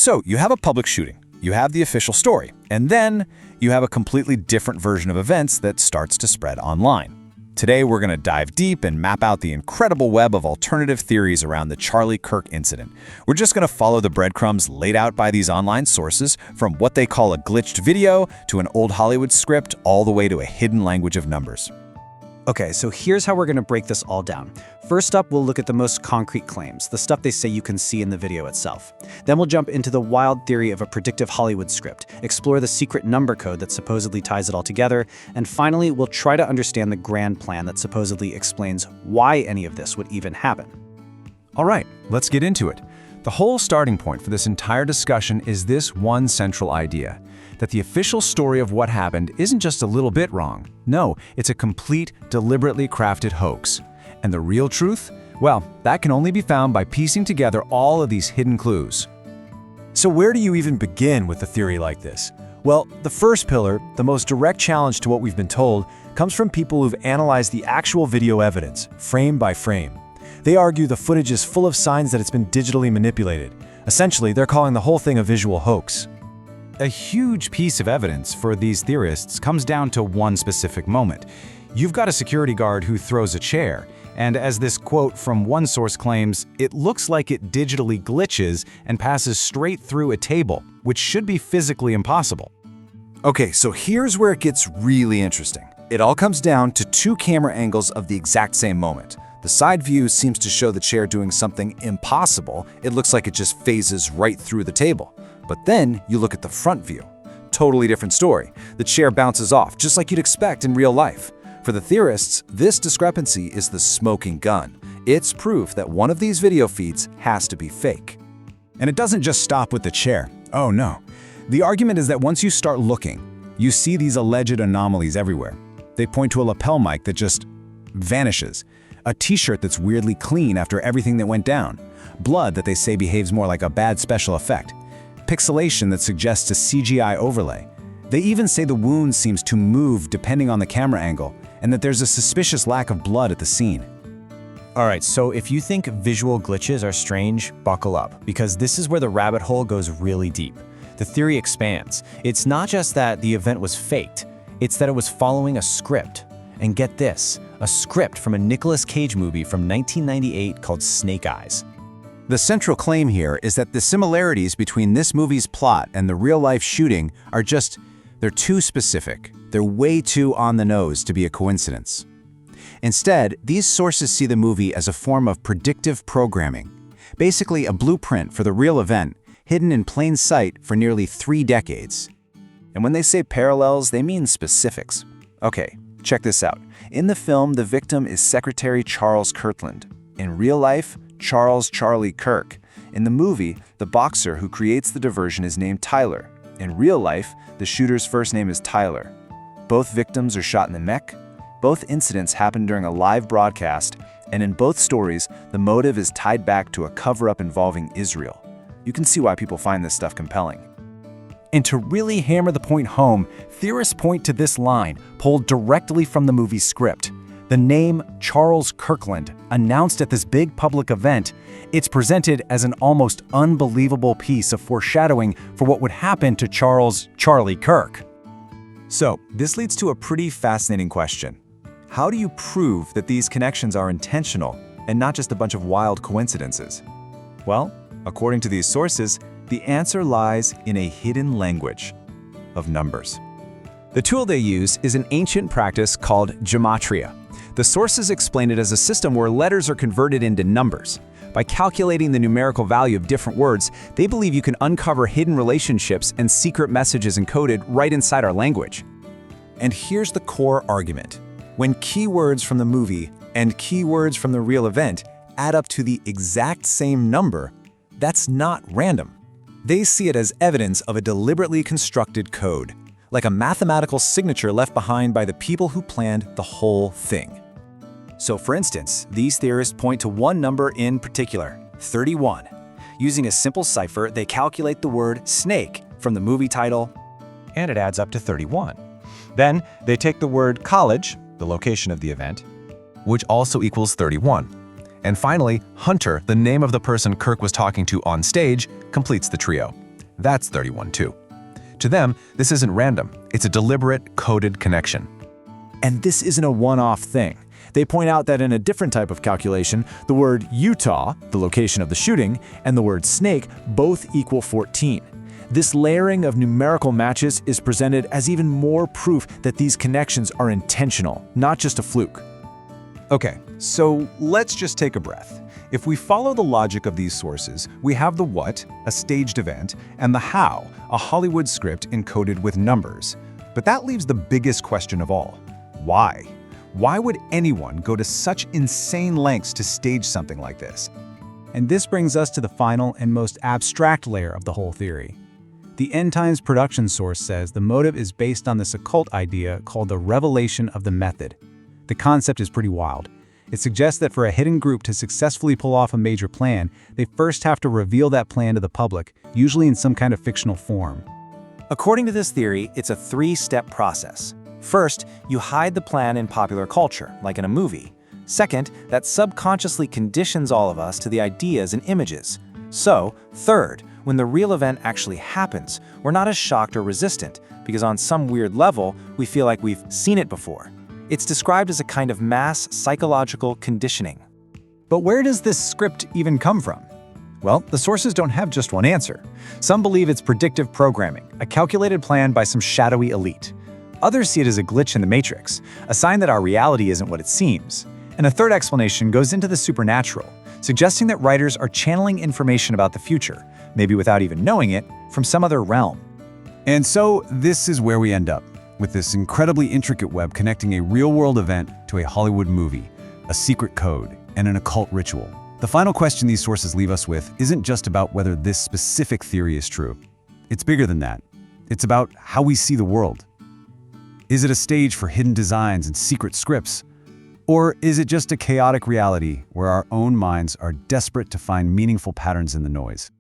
So you have a public shooting, you have the official story, and then you have a completely different version of events that starts to spread online. Today, we're going to dive deep and map out the incredible web of alternative theories around the Charlie Kirk incident. We're just going to follow the breadcrumbs laid out by these online sources, from what they call a glitched video to an old Hollywood script, all the way to a hidden language of numbers. Okay, so here's how we're going to break this all down. First up, we'll look at the most concrete claims, the stuff they say you can see in the video itself. Then we'll jump into the wild theory of a predictive Hollywood script, explore the secret number code that supposedly ties it all together, and finally, we'll try to understand the grand plan that supposedly explains why any of this would even happen. All right, let's get into it. The whole starting point for this entire discussion is this one central idea, that the official story of what happened isn't just a little bit wrong. No, it's a complete, deliberately crafted hoax. And the real truth? Well, that can only be found by piecing together all of these hidden clues. So where do you even begin with a theory like this? Well, the first pillar, the most direct challenge to what we've been told, comes from people who've analyzed the actual video evidence, frame by frame. They argue the footage is full of signs that it's been digitally manipulated. Essentially, they're calling the whole thing a visual hoax. A huge piece of evidence for these theorists comes down to one specific moment. You've got a security guard who throws a chair, and as this quote from one source claims, it looks like it digitally glitches and passes straight through a table, which should be physically impossible. Okay, so here's where it gets really interesting. It all comes down to two camera angles of the exact same moment. The side view seems to show the chair doing something impossible. It looks like it just phases right through the table. But then you look at the front view. Totally different story. The chair bounces off, just like you'd expect in real life. For the theorists, this discrepancy is the smoking gun. It's proof that one of these video feeds has to be fake. And it doesn't just stop with the chair. Oh no. The argument is that once you start looking, you see these alleged anomalies everywhere. They point to a lapel mic that just vanishes, a t-shirt that's weirdly clean after everything that went down, blood that they say behaves more like a bad special effect, pixelation that suggests a CGI overlay. They even say the wound seems to move depending on the camera angle, and that there's a suspicious lack of blood at the scene. All right, so if you think visual glitches are strange, buckle up, because this is where the rabbit hole goes really deep. The theory expands. It's not just that the event was faked, it's that it was following a script. And get this, a script from a Nicolas Cage movie from 1998 called Snake Eyes. The central claim here is that the similarities between this movie's plot and the real-life shooting are they're too specific. They're way too on the nose to be a coincidence. Instead, these sources see the movie as a form of predictive programming, basically a blueprint for the real event, hidden in plain sight for nearly 3 decades. And when they say parallels, they mean specifics. Okay, check this out. In the film, the victim is Secretary Charles Kirkland. In real life, Charlie Kirk. In the movie, the boxer who creates the diversion is named Tyler. In real life, the shooter's first name is Tyler. Both victims are shot in the neck. Both incidents happened during a live broadcast, and in both stories, the motive is tied back to a cover-up involving Israel. You can see why people find this stuff compelling. And to really hammer the point home, theorists point to this line, pulled directly from the movie's script. The name Charles Kirkland, announced at this big public event, it's presented as an almost unbelievable piece of foreshadowing for what would happen to Charlie Kirk. So, this leads to a pretty fascinating question. How do you prove that these connections are intentional and not just a bunch of wild coincidences? Well, according to these sources, the answer lies in a hidden language of numbers. The tool they use is an ancient practice called gematria. The sources explain it as a system where letters are converted into numbers. By calculating the numerical value of different words, they believe you can uncover hidden relationships and secret messages encoded right inside our language. And here's the core argument. When keywords from the movie and keywords from the real event add up to the exact same number, that's not random. They see it as evidence of a deliberately constructed code, like a mathematical signature left behind by the people who planned the whole thing. So for instance, these theorists point to one number in particular, 31. Using a simple cipher, they calculate the word snake from the movie title, and it adds up to 31. Then they take the word college, the location of the event, which also equals 31. And finally, Hunter, the name of the person Kirk was talking to on stage, completes the trio. That's 31 too. To them, this isn't random. It's a deliberate, coded connection. And this isn't a one-off thing. They point out that in a different type of calculation, the word Utah, the location of the shooting, and the word snake both equal 14. This layering of numerical matches is presented as even more proof that these connections are intentional, not just a fluke. Okay, so let's just take a breath. If we follow the logic of these sources, we have the what, a staged event, and the how, a Hollywood script encoded with numbers. But that leaves the biggest question of all. Why? Why would anyone go to such insane lengths to stage something like this? And this brings us to the final and most abstract layer of the whole theory. The End Times production source says the motive is based on this occult idea called the revelation of the method. The concept is pretty wild. It suggests that for a hidden group to successfully pull off a major plan, they first have to reveal that plan to the public, usually in some kind of fictional form. According to this theory, it's a three-step process. First, you hide the plan in popular culture, like in a movie. Second, that subconsciously conditions all of us to the ideas and images. So, third, when the real event actually happens, we're not as shocked or resistant, because on some weird level, we feel like we've seen it before. It's described as a kind of mass psychological conditioning. But where does this script even come from? Well, the sources don't have just one answer. Some believe it's predictive programming, a calculated plan by some shadowy elite. Others see it as a glitch in the matrix, a sign that our reality isn't what it seems. And a third explanation goes into the supernatural, suggesting that writers are channeling information about the future, maybe without even knowing it, from some other realm. And so this is where we end up, with this incredibly intricate web connecting a real-world event to a Hollywood movie, a secret code, and an occult ritual. The final question these sources leave us with isn't just about whether this specific theory is true. It's bigger than that. It's about how we see the world. Is it a stage for hidden designs and secret scripts? Or is it just a chaotic reality where our own minds are desperate to find meaningful patterns in the noise?